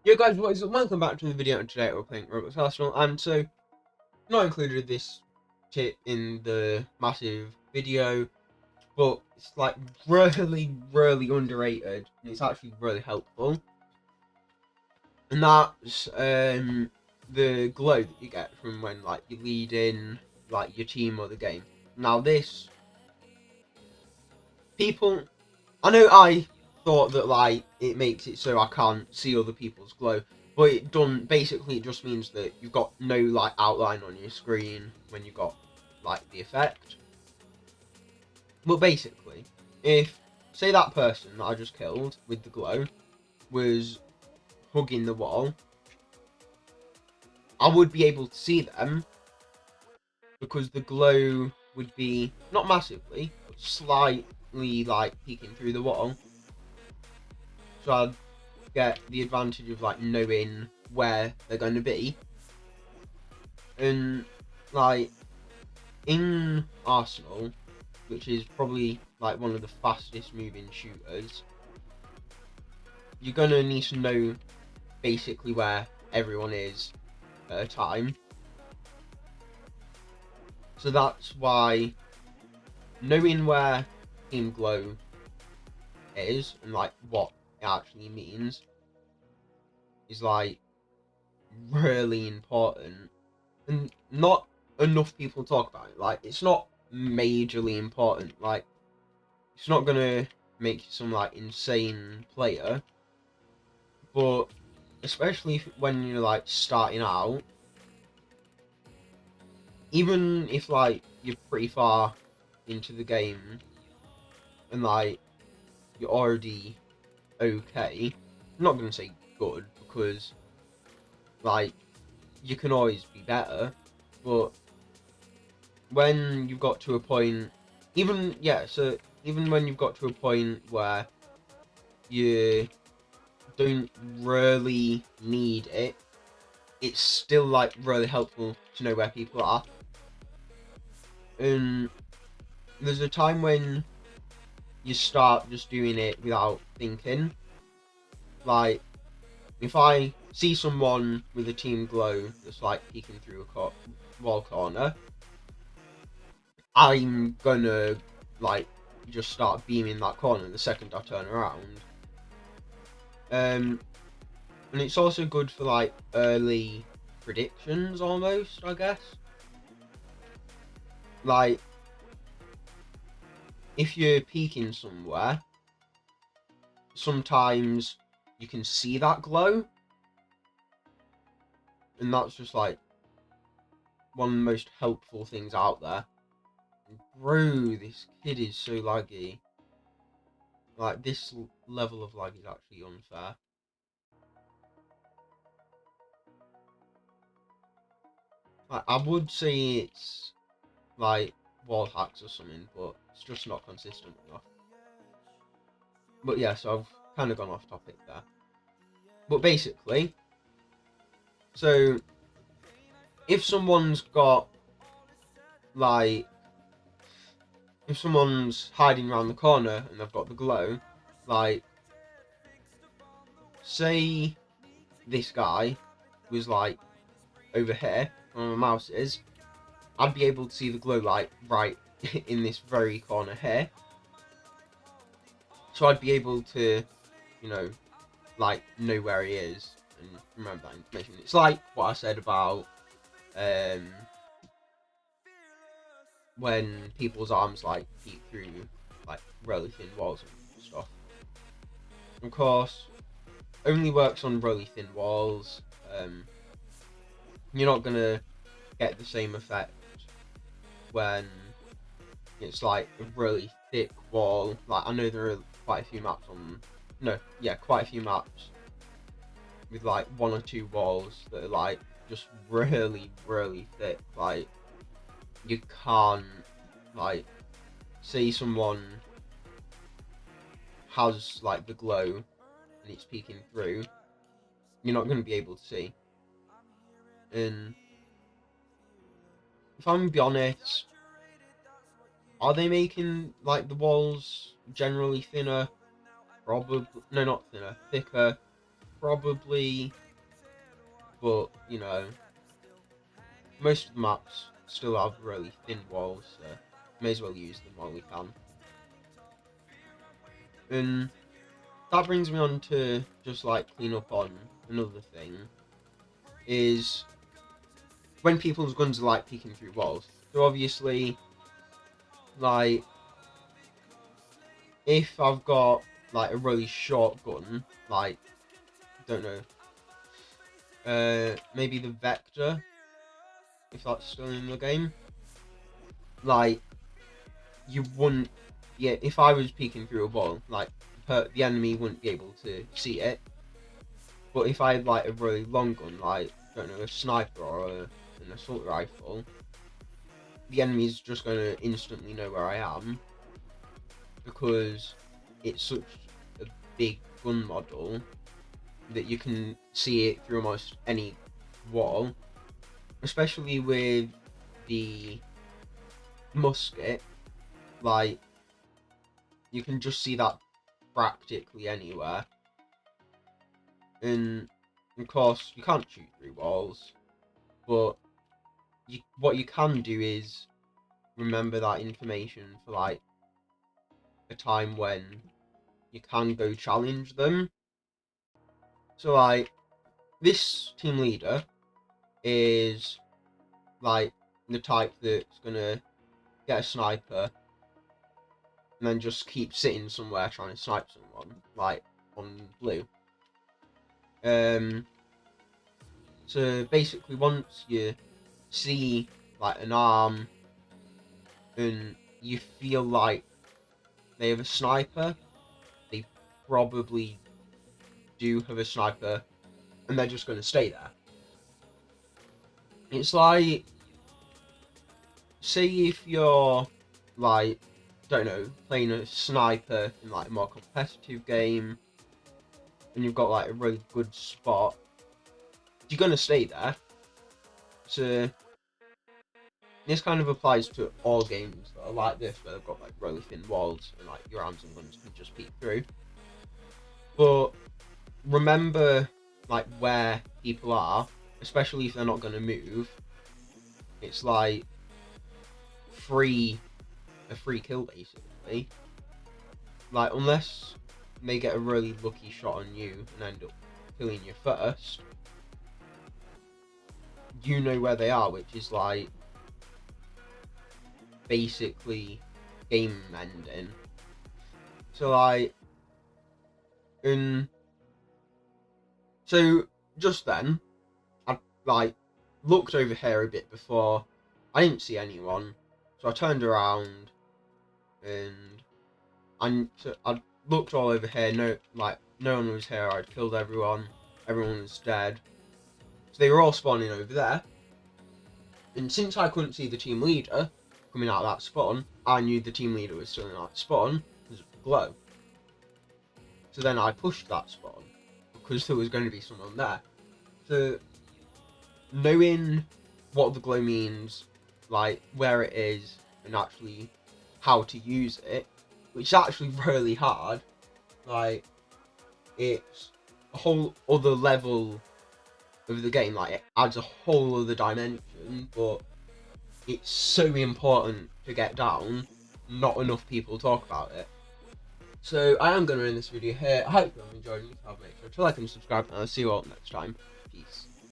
Yo guys, what is up? Welcome back to the video, and today we're playing Roblox Arsenal, and so, not included this tip in the massive video, but it's like really underrated, and it's actually really helpful, and that's the glow that you get from when like you lead in like your team or the game. Now this, people, I know I thought that like it makes it so I can't see other people's glow, but it doesn't. Basically, it just means that you've got no like outline on your screen when you got like the effect. But basically, if say that person that I just killed with the glow was hugging the wall, I would be able to see them because the glow would be not massively, but slightly like peeking through the wall. So I'd get the advantage of like knowing where they're going to be, and like in Arsenal, which is probably like one of the fastest moving shooters, you're gonna need to know basically where everyone is at a time. So that's why knowing where Team Glow is and like what it actually means is like really important, and not enough people talk about it. Like, it's not majorly important. Like, it's not gonna make you some like insane player, but especially when you're like starting out, even if like you're pretty far into the game and like you're already okay, I'm not gonna say good, because like you can always be better, but when you've got to a point, even when you've got to a point where you don't really need it, it's still like really helpful to know where people are. And there's a time when you start just doing it without thinking. Like, if I see someone with a team glow that's like peeking through a wall corner, I'm gonna like just start beaming that corner the second I turn around. And it's also good for like early predictions almost, I guess. Like, if you're peeking somewhere, sometimes you can see that glow, and that's just like one of the most helpful things out there. Bro, this kid is so laggy. Like, this level of lag is actually unfair. Like, I would say it's like wall hacks or something, but it's just not consistent enough. But yeah, so I've kind of gone off topic there. But basically, so if someone's got like, if someone's hiding around the corner and they've got the glow, like, say this guy was like over here where my mouse is, I'd be able to see the glow light right in this very corner here. So I'd be able to, you know, like know where he is and remember that information. It's like what I said about when people's arms like peek through like really thin walls and stuff. Of course, only works on really thin walls. You're not gonna get the same effect when it's like a really thick wall. Like, I know there are quite a few maps quite a few maps with like one or two walls that are like just really thick. Like, you can't, like, say someone has like the glow and it's peeking through, you're not going to be able to see. And if I'm gonna be honest, are they making like the walls generally thinner? Probably no, not thinner, thicker. probably, but you know, most of the maps still have really thin walls, so may as well use them while we can. And that brings me on to just like clean up on another thing, is when people's guns are like peeking through walls. So obviously, like, if I've got like a really short gun, like, don't know, maybe the Vector, if that's still in the game, like, you wouldn't, yeah, if I was peeking through a wall, like, the enemy wouldn't be able to see it. But if I had like a really long gun, like, don't know, a sniper or an assault rifle, the enemy's just going to instantly know where I am, because it's such a big gun model that you can see it through almost any wall, especially with the musket. Like, you can just see that practically anywhere. And of course, you can't shoot through walls, but what you can do is remember that information for like a time when you can go challenge them. So like, this team leader is like the type that's gonna get a sniper and then just keep sitting somewhere trying to snipe someone, like on blue. So basically, once you see like an arm and you feel like they have a sniper, they probably do have a sniper, and they're just going to stay there. It's like, say if you're like, don't know, playing a sniper in like a more competitive game, and you've got like a really good spot, you're going to stay there. So this kind of applies to all games that are like this, where they've got like really thin walls and like your arms and guns can just peek through. But remember like where people are, especially if they're not going to move. It's like a free kill basically. Like, unless they get a really lucky shot on you and end up killing you first, you know where they are, which is like basically game ending. So like, so just then, I like looked over here a bit before. I didn't see anyone, so I turned around and I looked all over here. No one was here. I'd killed everyone. Everyone was dead. So they were all spawning over there. And since I couldn't see the team leader coming out of that spawn, I knew the team leader was still in that spawn because of the glow. So then I pushed that spawn because there was going to be someone there. So knowing what the glow means, like where it is, and actually how to use it, which is actually really hard. Like, it's a whole other level of the game. Like, it adds a whole other dimension, but it's so important to get down. Not enough people talk about it. So I am going to end this video here. I hope you have enjoyed it. If you have, make sure to like and subscribe, and I'll see you all next time. Peace.